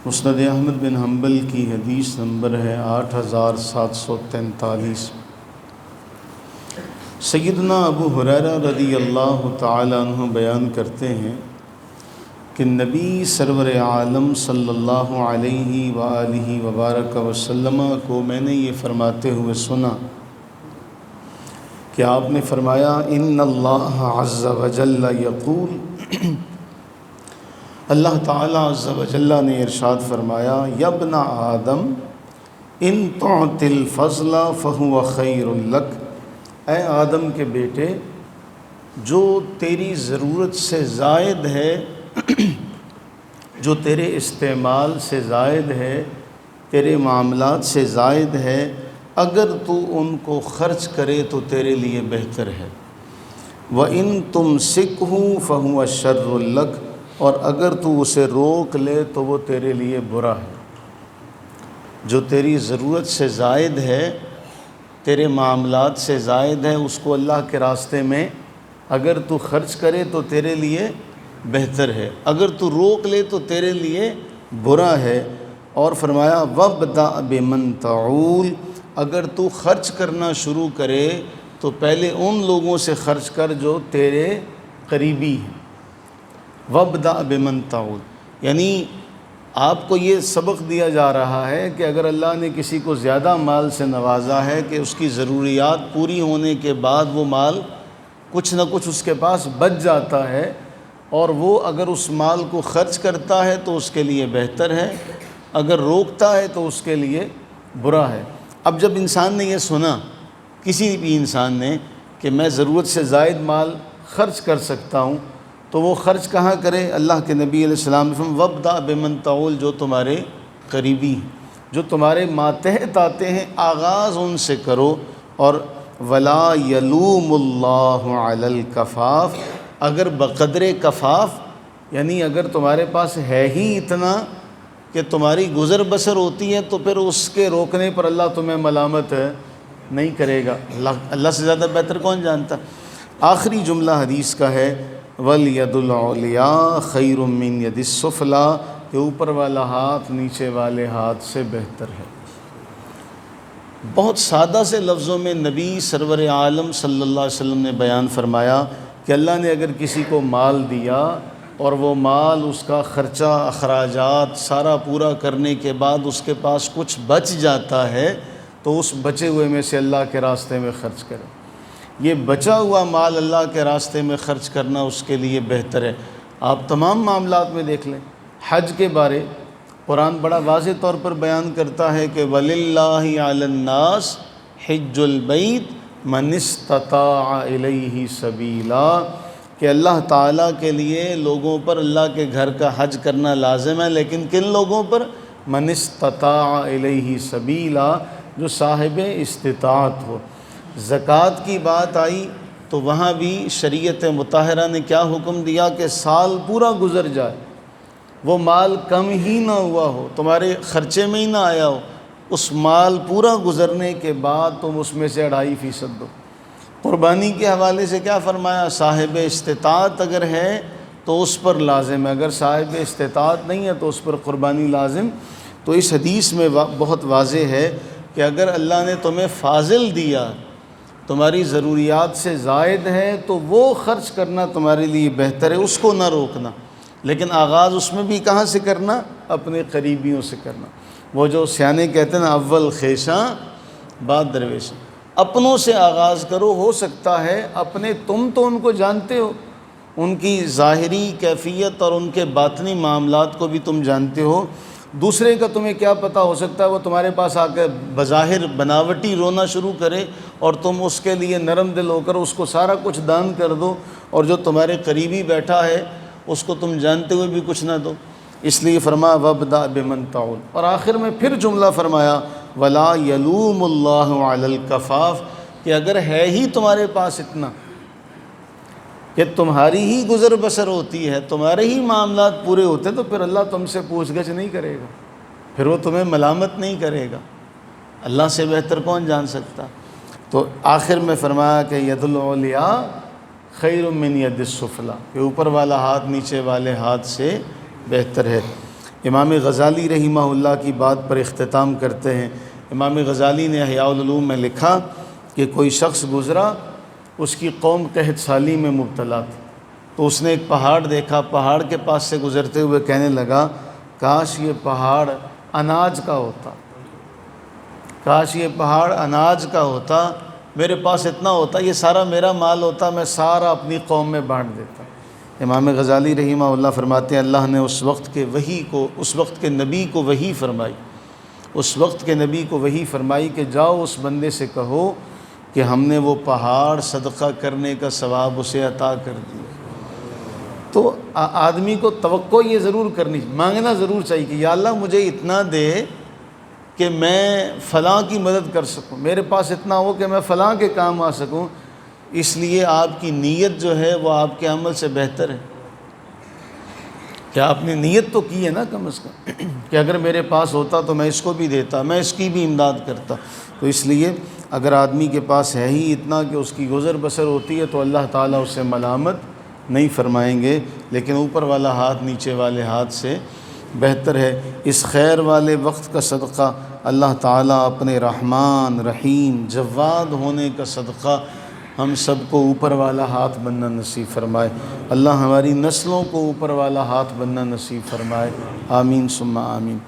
مسند احمد بن حنبل کی حدیث نمبر ہے 8743۔ سیدنا ابو ہریرہ رضی اللہ تعالیٰ عنہ بیان کرتے ہیں کہ نبی سرور عالم صلی اللہ علیہ وآلہ وبارک وسلم کو میں نے یہ فرماتے ہوئے سنا کہ آپ نے فرمایا ان اللہ عز وجل یقول، اللہ تعالیٰ عز وجل نے ارشاد فرمایا یا ابن آدم ان تعط الفضل فہو خیر لک، اے آدم کے بیٹے جو تیری ضرورت سے زائد ہے، جو تیرے استعمال سے زائد ہے، تیرے معاملات سے زائد ہے، اگر تو ان کو خرچ کرے تو تیرے لیے بہتر ہے۔ وَإِن تُمْسِكْهُ فَهُوَ شَرٌّ لَكَ، اور اگر تو اسے روک لے تو وہ تیرے لیے برا ہے۔ جو تیری ضرورت سے زائد ہے، تیرے معاملات سے زائد ہے، اس کو اللہ کے راستے میں اگر تو خرچ کرے تو تیرے لیے بہتر ہے، اگر تو روک لے تو تیرے لیے برا ہے۔ اور فرمایا وَابْدَأْ بِمَنْ تَعُولُ، اگر تو خرچ کرنا شروع کرے تو پہلے ان لوگوں سے خرچ کر جو تیرے قریبی ہیں۔ وَابْدَأْ بِمَنْ تَعُولُ، یعنی آپ کو یہ سبق دیا جا رہا ہے کہ اگر اللہ نے کسی کو زیادہ مال سے نوازا ہے کہ اس کی ضروریات پوری ہونے کے بعد وہ مال کچھ نہ کچھ اس کے پاس بچ جاتا ہے، اور وہ اگر اس مال کو خرچ کرتا ہے تو اس کے لیے بہتر ہے، اگر روکتا ہے تو اس کے لیے برا ہے۔ اب جب انسان نے یہ سنا، کسی بھی انسان نے، کہ میں ضرورت سے زائد مال خرچ کر سکتا ہوں، تو وہ خرچ کہاں کرے؟ اللہ کے نبی علیہ السلام نے فرمایا وَابْدَأْ بِمَنْ تَعُولُ، جو تمہارے قریبی ہیں، جو تمہارے ماتحت آتے ہیں، آغاز ان سے کرو۔ اور وَلَا يَلُومُ اللَّهُ عَلَى الْكَفَافِ، اگر بقدر کفاف، یعنی اگر تمہارے پاس ہے ہی اتنا کہ تمہاری گزر بسر ہوتی ہے تو پھر اس کے روکنے پر اللہ تمہیں ملامت نہیں کرے گا۔ اللہ سے زیادہ بہتر کون جانتا۔ آخری جملہ حدیث کا ہے وَالْيَدُ الْعُلْيَا خَيْرٌ مِّن يَدِ السُّفْلَىٰ، کہ اوپر والا ہاتھ نیچے والے ہاتھ سے بہتر ہے۔ بہت سادہ سے لفظوں میں نبی سرور عالم صلی اللہ علیہ وسلم نے بیان فرمایا کہ اللہ نے اگر کسی کو مال دیا اور وہ مال اس کا خرچہ اخراجات سارا پورا کرنے کے بعد اس کے پاس کچھ بچ جاتا ہے تو اس بچے ہوئے میں سے اللہ کے راستے میں خرچ کرے۔ یہ بچا ہوا مال اللہ کے راستے میں خرچ کرنا اس کے لیے بہتر ہے۔ آپ تمام معاملات میں دیکھ لیں، حج کے بارے قرآن بڑا واضح طور پر بیان کرتا ہے کہ وَلِلَّهِ عَلَى النَّاسِ حِجُّ الْبَيْتِ مَنِ اسْتَطَاعَ إِلَيْهِ سَبِيلًا، کہ اللہ تعالیٰ کے لیے لوگوں پر اللہ کے گھر کا حج کرنا لازم ہے، لیکن کن لوگوں پر؟ مَنِ اسْتَطَاعَ إِلَيْهِ سَبِيلًا، جو صاحب استطاعت ہو۔ زکوٰۃ کی بات آئی تو وہاں بھی شریعت مطہرہ نے کیا حکم دیا کہ سال پورا گزر جائے، وہ مال کم ہی نہ ہوا ہو، تمہارے خرچے میں ہی نہ آیا ہو، اس مال پورا گزرنے کے بعد تم اس میں سے 2.5% دو۔ قربانی کے حوالے سے کیا فرمایا؟ صاحب استطاعت اگر ہے تو اس پر لازم ہے، اگر صاحب استطاعت نہیں ہے تو اس پر قربانی لازم۔ تو اس حدیث میں بہت واضح ہے کہ اگر اللہ نے تمہیں فاضل دیا، تمہاری ضروریات سے زائد ہے، تو وہ خرچ کرنا تمہارے لیے بہتر ہے، اس کو نہ روکنا۔ لیکن آغاز اس میں بھی کہاں سے کرنا؟ اپنے قریبیوں سے کرنا۔ وہ جو سیانے کہتے ہیں نا، اول خیشاں بعد درویشاں، اپنوں سے آغاز کرو۔ ہو سکتا ہے اپنے، تم تو ان کو جانتے ہو، ان کی ظاہری کیفیت اور ان کے باطنی معاملات کو بھی تم جانتے ہو، دوسرے کا تمہیں کیا پتہ، ہو سکتا ہے وہ تمہارے پاس آ کے بظاہر بناوٹی رونا شروع کرے اور تم اس کے لیے نرم دل ہو کر اس کو سارا کچھ دان کر دو، اور جو تمہارے قریبی بیٹھا ہے اس کو تم جانتے ہوئے بھی کچھ نہ دو۔ اس لیے فرمایا وَابْدَأْ بِمَنْ تَعُولُ، اور آخر میں پھر جملہ فرمایا وَلَا يَلُومُ اللَّهُ عَلَى الْكَفَافِ، کہ اگر ہے ہی تمہارے پاس اتنا کہ تمہاری ہی گزر بسر ہوتی ہے، تمہارے ہی معاملات پورے ہوتے ہیں، تو پھر اللہ تم سے پوچھ گچھ نہیں کرے گا، پھر وہ تمہیں ملامت نہیں کرے گا۔ اللہ سے بہتر کون جان سکتا۔ تو آخر میں فرمایا کہ ید العلیاء خیر من ید السفلیٰ، کہ اوپر والا ہاتھ نیچے والے ہاتھ سے بہتر ہے۔ امام غزالی رحمہ اللہ کی بات پر اختتام کرتے ہیں۔ امام غزالی نے احیاء العلوم میں لکھا کہ کوئی شخص گزرا، اس کی قوم قحط سالی میں مبتلا تھی، تو اس نے ایک پہاڑ دیکھا، پہاڑ کے پاس سے گزرتے ہوئے کہنے لگا کاش یہ پہاڑ اناج کا ہوتا، کاش یہ پہاڑ اناج کا ہوتا، میرے پاس اتنا ہوتا، یہ سارا میرا مال ہوتا، میں سارا اپنی قوم میں بانٹ دیتا۔ امام غزالی رحمہ اللہ فرماتے ہیں اللہ نے اس وقت کے نبی کو وحی فرمائی، اس وقت کے نبی کو وحی فرمائی کہ جاؤ اس بندے سے کہو کہ ہم نے وہ پہاڑ صدقہ کرنے کا ثواب اسے عطا کر دیا۔ تو آدمی کو توقع یہ ضرور کرنی، مانگنا ضرور چاہیے کہ یا اللہ مجھے اتنا دے کہ میں فلاں کی مدد کر سکوں، میرے پاس اتنا ہو کہ میں فلاں کے کام آ سکوں۔ اس لیے آپ کی نیت جو ہے وہ آپ کے عمل سے بہتر ہے کہ آپ نے نیت تو کی ہے نا کم از کم کہ اگر میرے پاس ہوتا تو میں اس کو بھی دیتا، میں اس کی بھی امداد کرتا۔ تو اس لیے اگر آدمی کے پاس ہے ہی اتنا کہ اس کی گزر بسر ہوتی ہے تو اللہ تعالیٰ اسے ملامت نہیں فرمائیں گے، لیکن اوپر والا ہاتھ نیچے والے ہاتھ سے بہتر ہے۔ اس خیر والے وقت کا صدقہ اللہ تعالیٰ اپنے رحمان رحیم جواد ہونے کا صدقہ ہم سب کو اوپر والا ہاتھ بننا نصیب فرمائے۔ اللہ ہماری نسلوں کو اوپر والا ہاتھ بننا نصیب فرمائے، آمین ثم آمین۔